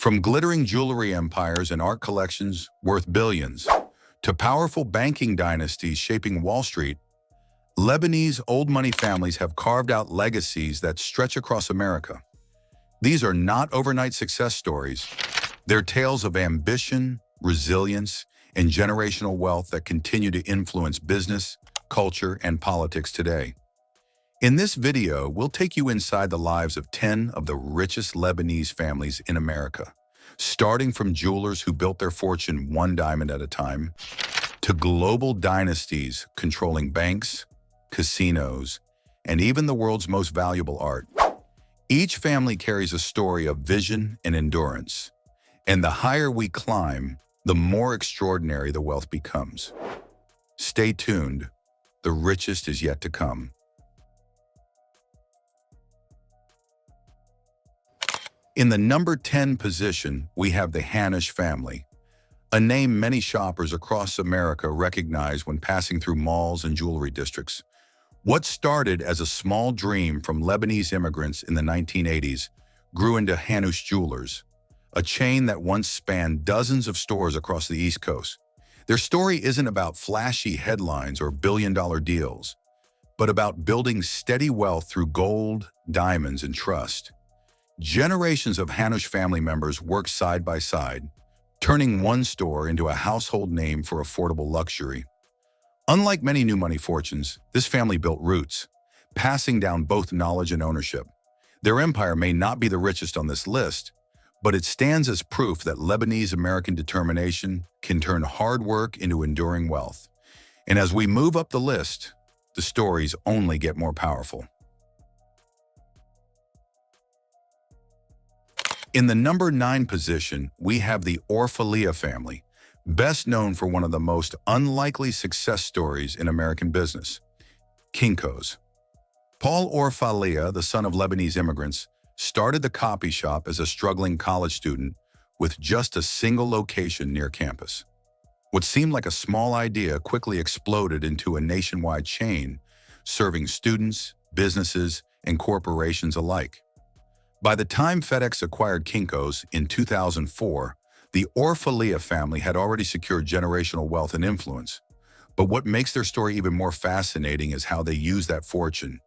From glittering jewelry empires and art collections worth billions, to powerful banking dynasties shaping Wall Street, Lebanese old money families have carved out legacies that stretch across America. These are not overnight success stories. They're tales of ambition, resilience, and generational wealth that continue to influence business, culture, and politics today. In this video, we'll take you inside the lives of 10 of the richest Lebanese families in America, starting from jewelers who built their fortune one diamond at a time, to global dynasties controlling banks, casinos, and even the world's most valuable art. Each family carries a story of vision and endurance, and the higher we climb, the more extraordinary the wealth becomes. Stay tuned, the richest is yet to come. In the number 10 position, we have the Hannoush family, a name many shoppers across America recognize when passing through malls and jewelry districts. What started as a small dream from Lebanese immigrants in the 1980s grew into Hannoush Jewelers, a chain that once spanned dozens of stores across the East Coast. Their story isn't about flashy headlines or billion-dollar deals, but about building steady wealth through gold, diamonds, and trust. Generations of Hannoush family members worked side by side, turning one store into a household name for affordable luxury. Unlike many new money fortunes, this family built roots, passing down both knowledge and ownership. Their empire may not be the richest on this list, but it stands as proof that Lebanese-American determination can turn hard work into enduring wealth. And as we move up the list, the stories only get more powerful. In the number 9 position, we have the Orfalea family, best known for one of the most unlikely success stories in American business, Kinko's. Paul Orfalea, the son of Lebanese immigrants, started the copy shop as a struggling college student with just a single location near campus. What seemed like a small idea quickly exploded into a nationwide chain, serving students, businesses, and corporations alike. By the time FedEx acquired Kinko's in 2004, the Orfalea family had already secured generational wealth and influence. But what makes their story even more fascinating is how they used that fortune,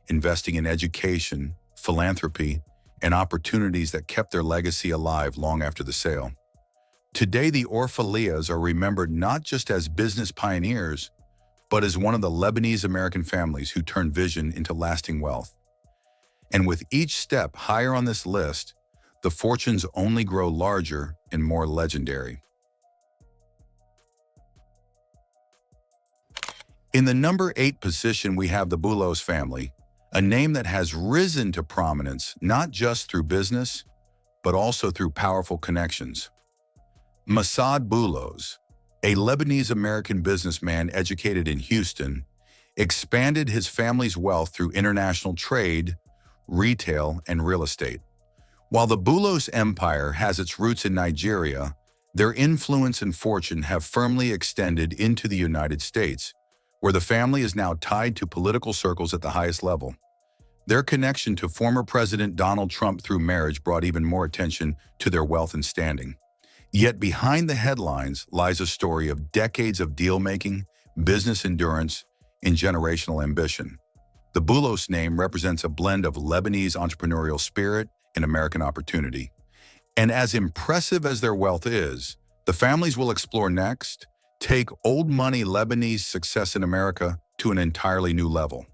investing in education, philanthropy, and opportunities that kept their legacy alive long after the sale. Today, the Orfaleas are remembered not just as business pioneers, but as one of the Lebanese-American families who turned vision into lasting wealth. And with each step higher on this list, the fortunes only grow larger and more legendary. In the number 8 position, we have the Boulos family, a name that has risen to prominence not just through business, but also through powerful connections. Mouawad Boulos, a Lebanese-American businessman educated in Houston, expanded his family's wealth through international trade, retail, and real estate. While the Boulos empire has its roots in Nigeria, their influence and fortune have firmly extended into the United States, where the family is now tied to political circles at the highest level. Their connection to former President Donald Trump through marriage brought even more attention to their wealth and standing. Yet behind the headlines lies a story of decades of deal-making, business endurance, and generational ambition. The Boulos name represents a blend of Lebanese entrepreneurial spirit and American opportunity. And as impressive as their wealth is, the families we'll explore next take old money Lebanese success in America to an entirely new level.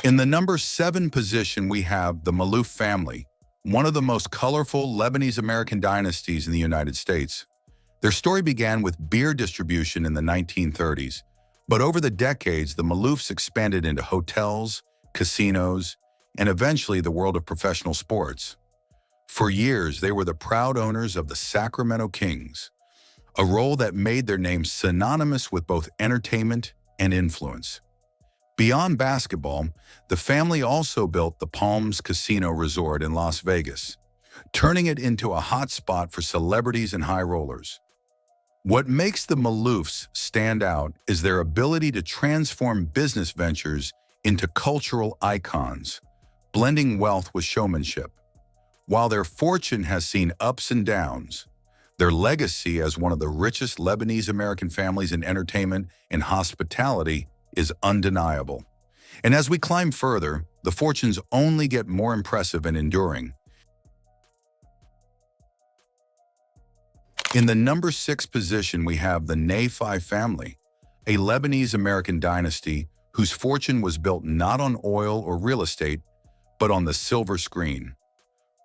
In the number 7 position, we have the Maloofs family, one of the most colorful Lebanese-American dynasties in the United States. Their story began with beer distribution in the 1930s, but over the decades, the Maloofs expanded into hotels, casinos, and eventually the world of professional sports. For years, they were the proud owners of the Sacramento Kings, a role that made their name synonymous with both entertainment and influence. Beyond basketball, the family also built the Palms Casino Resort in Las Vegas, turning it into a hotspot for celebrities and high rollers. What makes the Maloofs stand out is their ability to transform business ventures into cultural icons, blending wealth with showmanship. While their fortune has seen ups and downs, their legacy as one of the richest Lebanese-American families in entertainment and hospitality is undeniable. And as we climb further, the fortunes only get more impressive and enduring. In the number 6 position, we have the Nahmad family, a Lebanese-American dynasty whose fortune was built not on oil or real estate, but on the silver screen.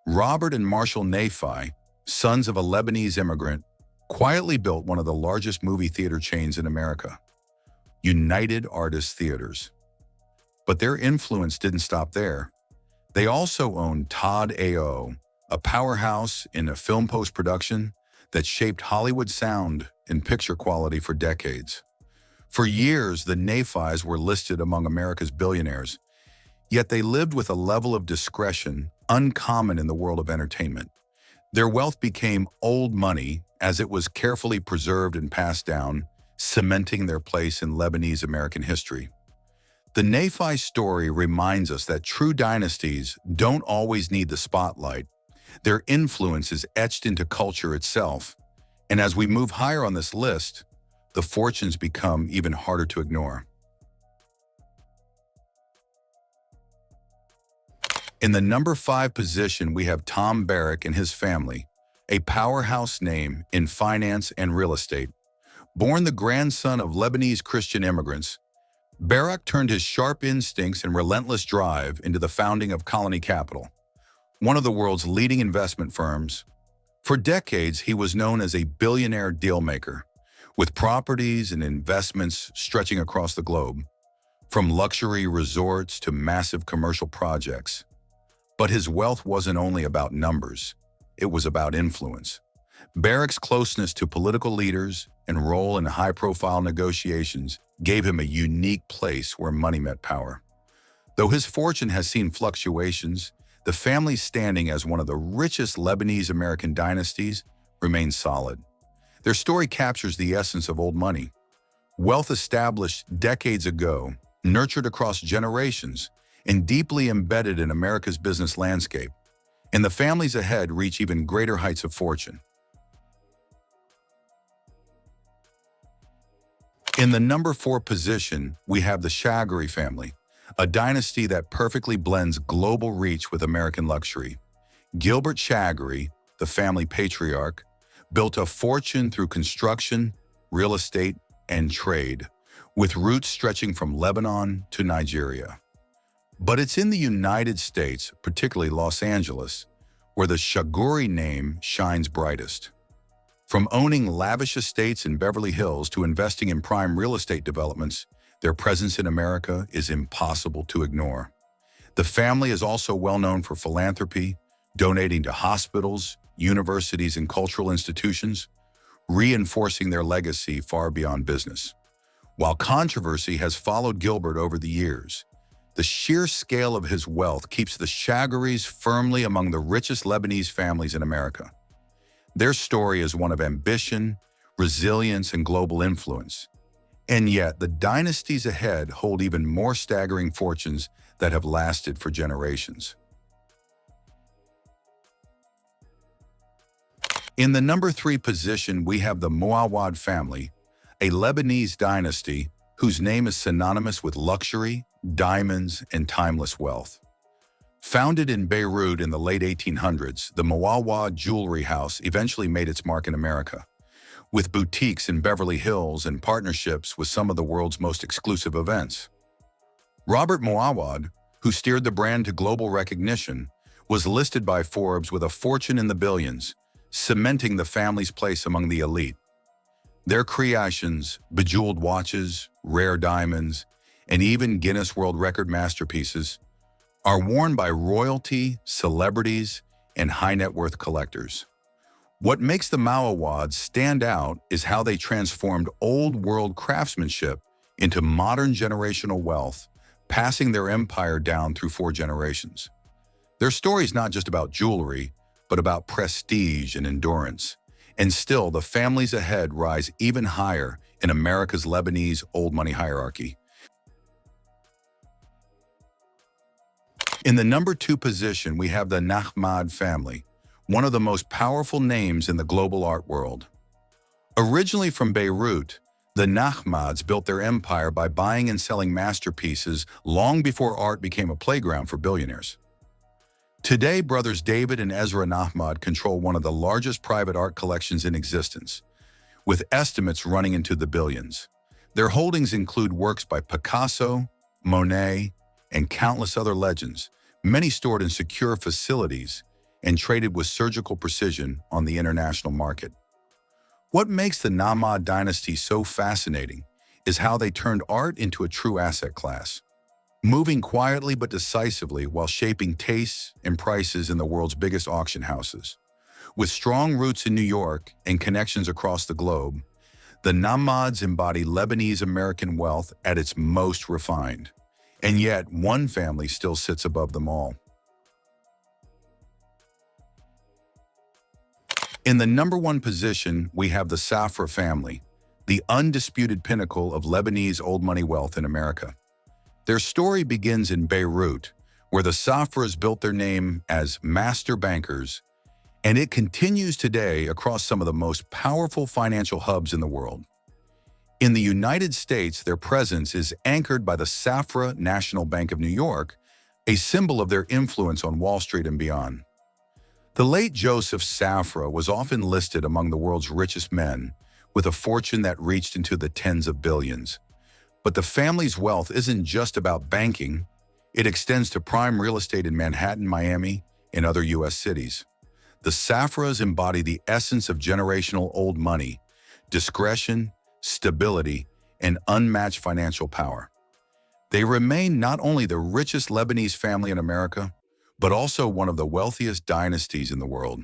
Robert and Marshall Nahmad, sons of a Lebanese immigrant, quietly built one of the largest movie theater chains in America, United Artists Theaters. But their influence didn't stop there. They also owned Todd AO, a powerhouse in a film post-production that shaped Hollywood sound and picture quality for decades. For years, the Nahmads were listed among America's billionaires, yet they lived with a level of discretion uncommon in the world of entertainment. Their wealth became old money as it was carefully preserved and passed down, cementing their place in Lebanese-American history. The Nahmad story reminds us that true dynasties don't always need the spotlight. Their influence is etched into culture itself, and as we move higher on this list, the fortunes become even harder to ignore. In the number 5 position, we have Tom Barrack and his family, a powerhouse name in finance and real estate. Born the grandson of Lebanese Christian immigrants, Barrack turned his sharp instincts and relentless drive into the founding of Colony Capital, one of the world's leading investment firms. For decades, he was known as a billionaire dealmaker, with properties and investments stretching across the globe, from luxury resorts to massive commercial projects. But his wealth wasn't only about numbers, it was about influence. Barrack's closeness to political leaders and role in high-profile negotiations gave him a unique place where money met power. Though his fortune has seen fluctuations, the family's standing as one of the richest Lebanese-American dynasties remains solid. Their story captures the essence of old money. Wealth established decades ago, nurtured across generations, and deeply embedded in America's business landscape. And the families ahead reach even greater heights of fortune. In the number 4 position, we have the Chagoury family, a dynasty that perfectly blends global reach with American luxury. Gilbert Chagoury, the family patriarch, built a fortune through construction, real estate, and trade, with roots stretching from Lebanon to Nigeria. But it's in the United States, particularly Los Angeles, where the Chagoury name shines brightest. From owning lavish estates in Beverly Hills to investing in prime real estate developments, their presence in America is impossible to ignore. The family is also well known for philanthropy, donating to hospitals, universities, and cultural institutions, reinforcing their legacy far beyond business. While controversy has followed Gilbert over the years, the sheer scale of his wealth keeps the Chagourys firmly among the richest Lebanese families in America. Their story is one of ambition, resilience, and global influence. And yet, the dynasties ahead hold even more staggering fortunes that have lasted for generations. In the number 3 position, we have the Mouawad family, a Lebanese dynasty whose name is synonymous with luxury, diamonds, and timeless wealth. Founded in Beirut in the late 1800s, the Mouawad jewelry house eventually made its mark in America, with boutiques in Beverly Hills and partnerships with some of the world's most exclusive events. Robert Mouawad, who steered the brand to global recognition, was listed by Forbes with a fortune in the billions, cementing the family's place among the elite. Their creations, bejeweled watches, rare diamonds, and even Guinness World Record masterpieces, are worn by royalty, celebrities, and high-net-worth collectors. What makes the Maloofs stand out is how they transformed old-world craftsmanship into modern generational wealth, passing their empire down through 4 generations. Their story is not just about jewelry, but about prestige and endurance. And still, the families ahead rise even higher in America's Lebanese old money hierarchy. In the number 2 position, we have the Nahmad family, one of the most powerful names in the global art world. Originally from Beirut, the Nahmads built their empire by buying and selling masterpieces long before art became a playground for billionaires. Today, brothers David and Ezra Nahmad control one of the largest private art collections in existence, with estimates running into the billions. Their holdings include works by Picasso, Monet, and countless other legends, many stored in secure facilities and traded with surgical precision on the international market. What makes the Nahmad dynasty so fascinating is how they turned art into a true asset class, moving quietly but decisively while shaping tastes and prices in the world's biggest auction houses. With strong roots in New York and connections across the globe, the Nahmads embody Lebanese-American wealth at its most refined. And yet, one family still sits above them all. In the number 1 position, we have the Safra family, the undisputed pinnacle of Lebanese old money wealth in America. Their story begins in Beirut, where the Safras built their name as master bankers, and it continues today across some of the most powerful financial hubs in the world. In the United States, their presence is anchored by the Safra National Bank of New York, a symbol of their influence on Wall Street and beyond. The late Joseph Safra was often listed among the world's richest men, with a fortune that reached into the tens of billions. But the family's wealth isn't just about banking. It extends to prime real estate in Manhattan, Miami, and other U.S. cities. The Safras embody the essence of generational old money: discretion, stability, and unmatched financial power. They remain not only the richest Lebanese family in America, but also one of the wealthiest dynasties in the world.